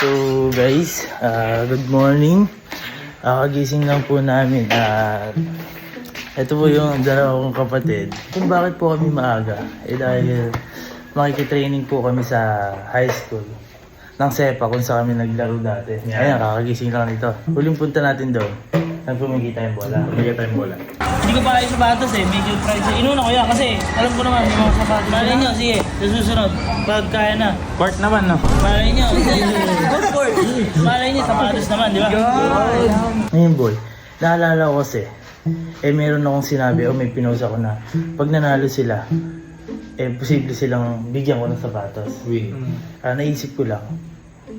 So guys, good morning. Kagising lang po namin. Ito po yung dalawa kong kapatid. Kung bakit po kami maaga? Dahil makikitraining po kami sa high school ng SEPA kung saan kami naglaro dati. Ayan, kakagising lang nito. Huling punta natin doon. Nagpumigay tayong bola. Hindi ko pa kayo sapatos medyo price. Inuna ko yan kasi alam ko naman yung mga sapatos. Malay nyo, sige, sa susunod, pag kaya na. Court naman, no? Malay nyo, good court. Malay nyo, sapatos naman, di ba? Ngayon boy, naalala ko kasi, meron akong sinabi o may pinost ako na pag nanalo sila, posible silang bigyan ko ng sapatos. Naisip ko lang,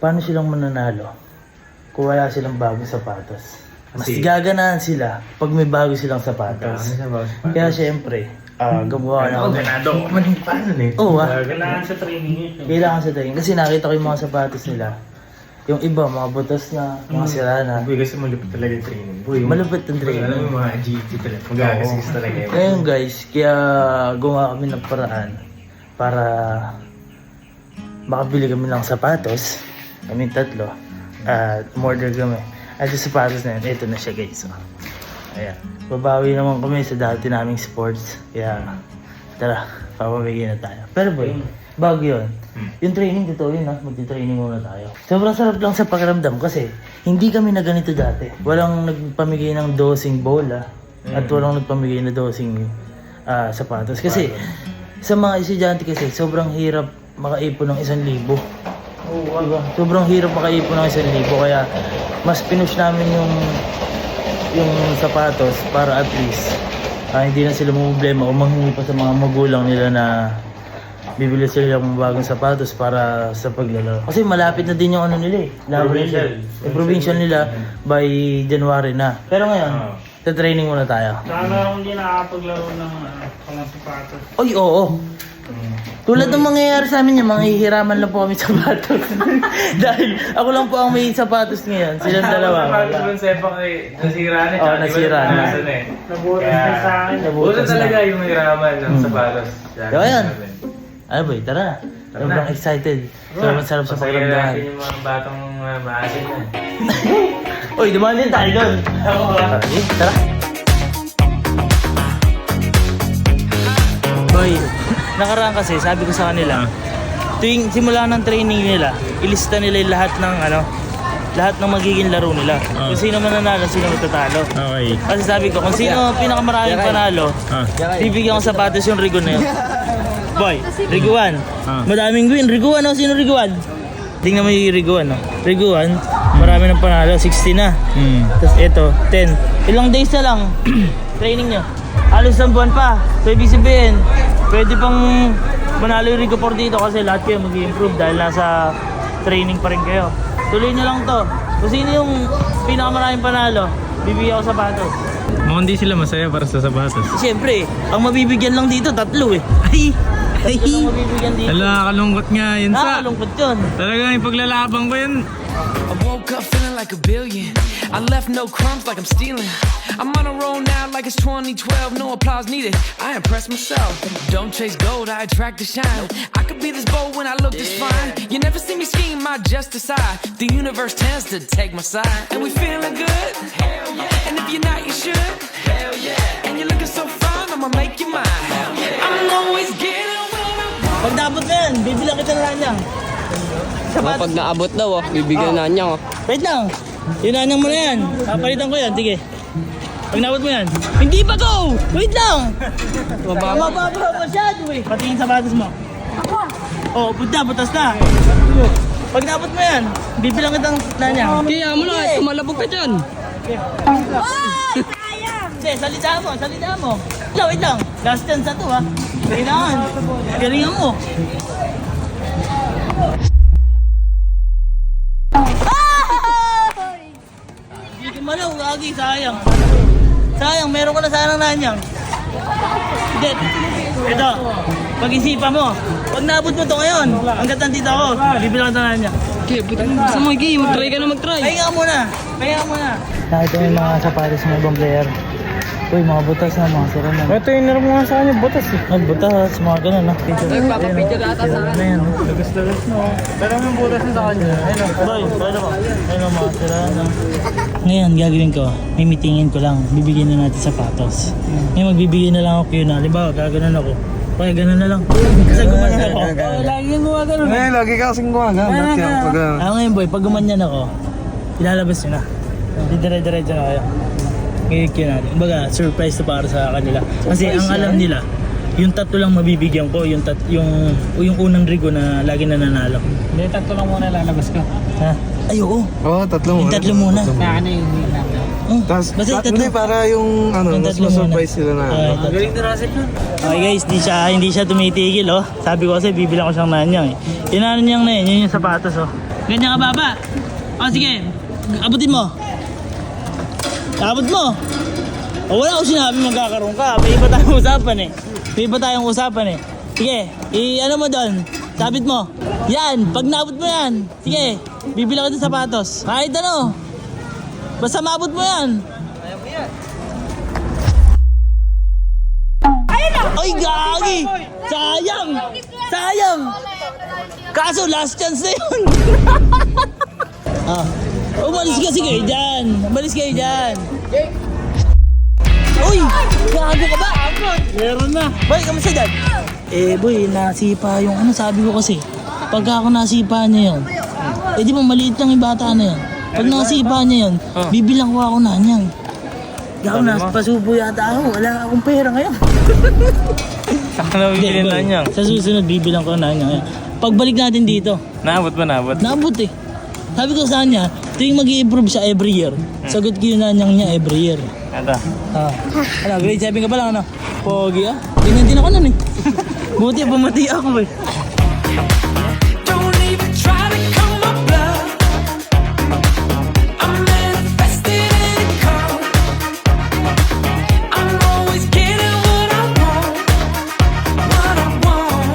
paano silang mananalo kung wala silang bagong sapatos? Mas gaganahan sila pag may bago silang sapatos. Kaya syempre, gumawa na ako. Ganado. Paano eh? Oo Kailangan sa training yun. kailangan sa training. Kasi nakita ko yung mga sapatos nila. Yung iba, mga butas na, mga sira na. Boy, kasi malupit talaga yung training. Boy, Malupit ang training. Alam mo yung mga GT talaga. Mag-agasis talaga yun. Ngayon guys, kaya gumawa kami ng paraan para makabili kami ng sapatos. Kami tatlo. At umorder kami. At yung sapatos na yun, ito na siya guys. Ayan. Babawi naman kami sa dati naming sports. Kaya tara, papamigay na tayo. Pero boy, bago yun. Yung training dito yun magti-training muna tayo. Sobrang sarap lang sa pakiramdam kasi hindi kami na ganito dati. Walang nagpamigay ng dosing bola at walang nagpamigay na dosing sapatos. Kasi sa mga estudyante kasi sobrang hirap makaipon ng 1,000. Diba? Sobrang hirap makaipon ng 1,000 kaya mas pinush namin yung sapatos para at least hindi na sila problema o manghingi pa sa mga magulang nila na bibili sila ng bagong sapatos para sa paglalaro. Kasi malapit na din yung ano nila provincial nila by January na. Pero ngayon, sa training muna tayo. Sana kung hindi nakakapaglaro ng sapatos. Oy, oo. Tulad ng mangyayari sa amin yung manghihiraman lang po kami sa sapatos. Dahil ako lang po ang may sapatos ngayon. Silang dalawa. Yung sepak eh, nasira na. Oo, nasira na. Nabutas na sa akin. Buta talaga yung mahiraman ng sapatos. Kaya yan. Ano boy, tara na. Sobrang excited. Sobrang sarap sa Masaya pakiramdaman. natin yung mga batang maasin na. Uy, dumaan din tayo doon. Tara. Boy, nakaraan kasi, sabi ko sa kanila, tuwing simula ng training nila, ilista nila yung lahat ng magiging laro nila. Kung sino mananalo, sino matatalo. Okay. Kasi sabi ko, kung sino pinakamaraming panalo, bibigyan ko sapatos yung Rigo na yun. Boy, Rigo 1. Madaming win. Rigo 1, sino Rigo 1? Tingnan mo yung Rigo 1. Rigo 1, marami ng panalo, 60 na. Tapos ito, 10. Ilang days na lang, training nyo. Halos ng buwan pa. So ibig sabihin, pwede pang manalo yung Rigo 4 dito kasi lahat kayo mag-i-improve dahil nasa training pa rin kayo. Tuloy nyo lang to. Kung sino yung pinakamaraming panalo, bibigyan ko sapatos. Mukhang di sila masaya para sa sapatos. Siyempre, ang mabibigyan lang dito, 3 eh. Ay! Ang mabibigyan dito. Nakakalungkot nga yun sa. Nakakalungkot yun. Talagang ipaglalabang ko yun. I woke up feeling like a billion. I left no crumbs like I'm stealing. I'm on a roll now like it's 2012. No applause needed. I impress myself. Don't chase gold, I attract the shine. I could be this bold when I look this fine. You never see me scheme, I just decide. The universe tends to take my side. And we feeling good. Hell yeah. And if you're not, you should. Hell yeah. And you're looking so fine, I'ma make you mine. Hell yeah. I'm always getting what I want. Pag dapat na yan, bibilang kita na lang. Pag naabot daw, bibigyan na niya. Wait lang. Yun na mo na yan. Papalitan ko yan. Sige. Pag naabot mo yan. Hindi pa go! Wait lang! Mababa masyado eh. Patingin sa sapatos mo. Oo, butas na. Pag naabot mo yan, bibilang kitang na niya. Kaya mo na, tumalabog ka dyan. Hindi, salita mo. Wait lang. Last chance na to ha. Kailangan. Galingan mo. Hindi ka malaw, gagi, sayang. Sayang, meron ka na sana ng nanyang. Hindi. Ito, pag-isipan mo. Pag naabot mo to ngayon, hanggat nandito ako, bibilang ka na nanyang. Okay, gusto mo, Iggy, mag-try ka na mag-try. Pahinga ka muna. Nakita mo yung mga sapatos ng ibang player. Uy, mga butas na, mga sira na. Ito yung naroon nga sa kanya, butas eh. Ay, butas, mga ganun, no? Papapicture ata sa Ano yan, no? Lagas-lagas no. Pero yung butas na sa kanya. Ayun o. Boy, paano ba? Ayun, mga sira na. Ngayon, gagawin ko, mimitingin ko lang, bibigyan na natin sapatos. Ngayon, magbibigyan na lang ako yun. Halimbawa, gaganon ako. Okay, ganun na lang. Kasi gumanon ako. Lagi yung gumaganon. Lagi ka kasing gumagana. Ako ngayon, boy, pag gumanyan ako, ilalabas nyo na. Dire-diretso na kayo. Ngayon natin. Kumbaga, surprise to para sa kanila. Kasi ang alam nila, yung tatlo lang mabibigyan ko, yung unang Rigo na lagi nananalo. Hindi, tatlo lang muna lalabas ka. Ha? Ay, oo. Oo, tatlo Yung muna. tatlo muna. Ano yung Oh, Tapos, basta yung tatlo. hindi, para yung, ano, Yung mas tatlo muna. ma-surprise sila na. Okay, tatlo. Galing ni Russell yun. Okay guys, hindi siya tumitigil oh. Sabi ko kasi bibilang ko siyang nanyang eh. Inaano niyang na yun yung sapatos oh. Ganyan ka baba. O sige, abutin mo. Abot mo. O wala ko sinabi magkakaroon ka. May iba tayong usapan eh. May iba tayong usapan eh. Sige, ano mo doon? Sabit mo. Yan, pag naabot mo yan. Sige, bibilang ko ng sapatos. Kahit ano. Basta maabot mo yan. Ay, gagi! Sayang! Sayang! Kaso, last chance na yun! Umalis kasi kayo dyan! Umalis kayo dyan! Uy! Gago ka ba? Meron na! Boy, kamusta dyan? Boy, nasipa yung ano sabi ko kasi. Pagka ako nasipa niya yun, di ba maliit lang yung bata na yun? Pag nasipa niya yun, bibilang ko ako na niyan. Gago na, pasubo yata ako. Wala akong pera ngayon. Saka na bibili na niya. Sa susunod, bibilang ko na niya. Pagbalik natin dito, Naabot ba naabot? naabot eh. Sabi ko sa kanya, tuwing mag-i-improve siya every year, sagot ko yung nanyang niya every year. Ito. Ano, grade 7 ka pa lang, ano? Pogi ah. Ganyan din ako nun eh. Buti, bumati ako eh. Don't even try to come up blood. I'm manifesting and it comes. I'm always getting what I want, what I want.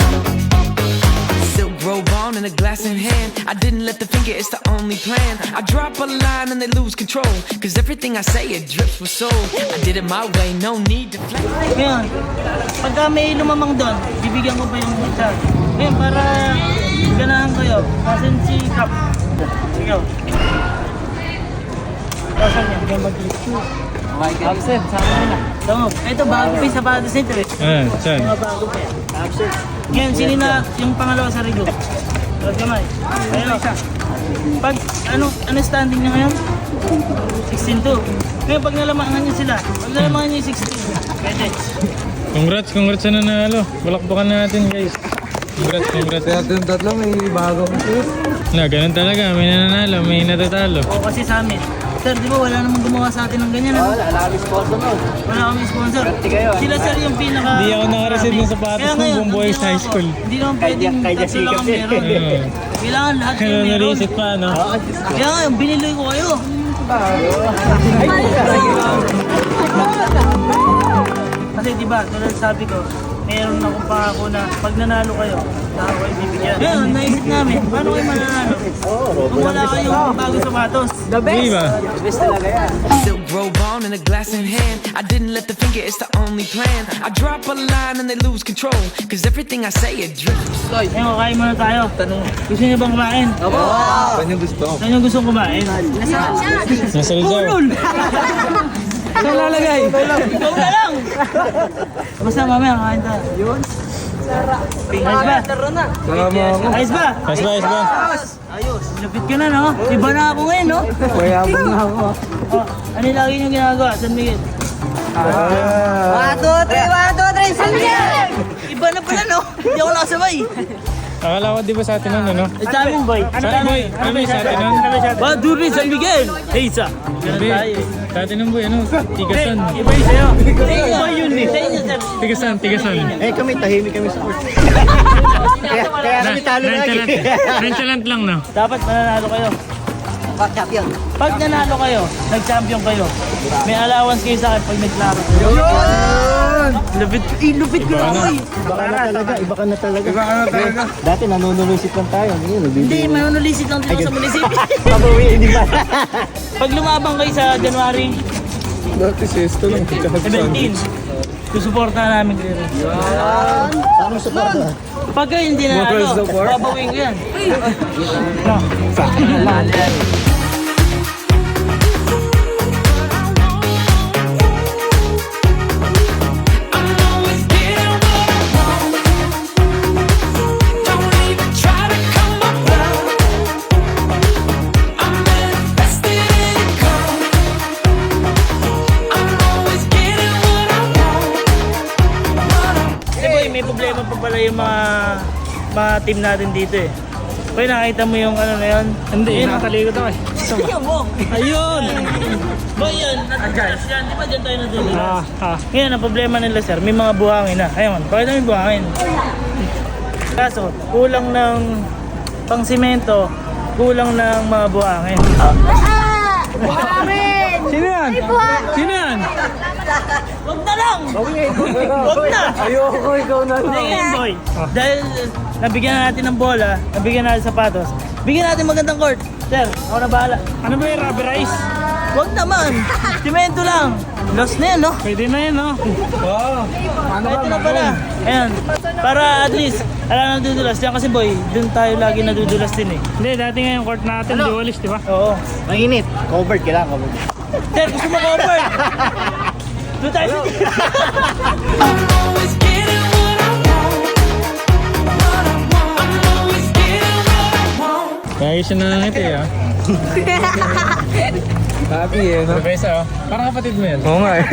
Silk robe on and a glass in hand. I didn't let the finger, it's the only plan. I drop a line and they lose control, cause everything I say it drips with soul. I did it my way, no need to flex. Ngayon, pagka may lumamang doon, bibigyan ko pa yung isa. Ngayon, para ganahan kayo, nasan si Cap? Ikaw. Nasaan niya? Bigyan mag-issue. Absent, sama nila. Tama, ito bago pa yung sapatos nito eh. Saan? Mga bago pa yan. Absent. Ngayon, sino na yung pangalawa sa Rigo? Tapos kamay. Ayun o. Pag, ano standing niya ngayon? 16-2. Ngayon, pag nalamangan niyo sila, pag nalamangan niyo yung 16, pwede. Congrats sa nanalo. Balakbakan natin guys. Congrats. Kaya yung tatlo may bago. Ganun talaga. May nananalo, may natatalo. O kasi sa amin, sir, di ba wala namang gumawa sa atin ng ganyan? Ano? Wala kami sponsor nun. Wala kami sponsor. Sila sir yung pinaka... Hindi ako nakareceive ng sapatos Kaya ng ngayon, buong buhay ang sa high ginawa ko, school. Hindi naman pwedeng tatlo lang ang meron. Kailangan lahat yung Kaya meron. narisip pa, no? Kaya ngayon, biniloy ko kayo. Kasi di ba, tulad sabi ko, meron akong pangako na pag nanalo kayo, ako kayo bibigyan. Ngayon, naisip namin, paano kayo mananalo? Kung wala kayong bagong sapatos. The best. Di ba? The best talaga yan. Silk robe on and a glass in hand. I didn't let the finger, it's the only plan. I drop a line and they lose control, cause everything I say it drips. Ngayon, kain muna tayo. Gusto niyo bang kumain? Saan yung gusto? Saan niyo gustong kumain? Nasa Rizal. Saan lalagay? Ikaw na lang! Basta mamaya, kain tayo. Yun? Ayos ba? Salamat ako. Ayos ba? Ayos ba? Ayos. Lupit ka na, no? Iba na ako ngayon, no? Mayabang na ako. Ano yung lagi niyong ginagawa? San Miguel? 1, 2, 3, 1, 2, 3, San Miguel! Iba na pala, no? Hindi ako nakasabay. Akala ko di ba sa atin nun, ano? Sa amin, boy. Sa boy, ano ba yung sa atin nun? Baduri San Miguel! Hey, isa. Ganun Sabi, tayo, eh. sa atin nun boy, ano? Tigasan. Iba yun sa'yo. Iba yun, eh. Sa inyo, sir. Tigasan. Kami tahimik kami sa court. Kaya kami talo lagi. Nonchalant lang, no? Dapat mananalo kayo. Champion. Pag nanalo kayo, nag-champion kayo, may allowance kayo sa akin pag nag-klaro. Lupit ko na ako eh. Iba ka na talaga. Dati nanunulisit lang tayo. Hindi, manunulisit lang din ako sa munisipyo. Pabawi, hindi ba? Pag lumabang kayo sa January Dati sesto lang. 17. Susuportahan namin kayo. Anong suporta? Pagka hindi na babawin ko yan. I'm always getting what I want. Don't even try to come up love. I'm manifesting income. I'm always getting what I want. Kasi boy, may problema pa pala yung mga team natin dito eh. Boy, nakita mo yung ano na yun? Hindi, nakatalikod ako eh. Tingnan mo! Ayun! Boy, yun, natutulas yan. Di ba dyan tayo natutulas? Ngayon, ang problema nila sir, may mga buhangin na. Ayun, bakit may buhangin? Kaso, kulang ng pang-simento, kulang ng mga buhangin. Sino yan? Sino yan? Huwag na lang! Huwag na! Ayoko, ikaw na. Hindi ngayon, boy. Dahil nabigyan natin ng bola, nabigyan natin sapatos, bigyan natin magandang court. Sir, ako na bahala. Ano ba yung rubberized? Huwag naman! Simento lang! Lost na yan, no? Pwede na yan, no? Ito na pala. Ayan. Para at least, alam na dudulas. Diyan kasi boy, dun tayo lagi nadudulas din eh. Hindi, dati nga yung court natin, dualist, di ba? Oo. Mainit. Covered, kailangan covered. Sir, gusto mo cover? Doon tayo sa I'm always getting what I want. What I want. I'm always getting what I want. Kaya siya na lang ito eh, ah. Happy eh, no? Parang kapatid mo yan. Oo nga eh.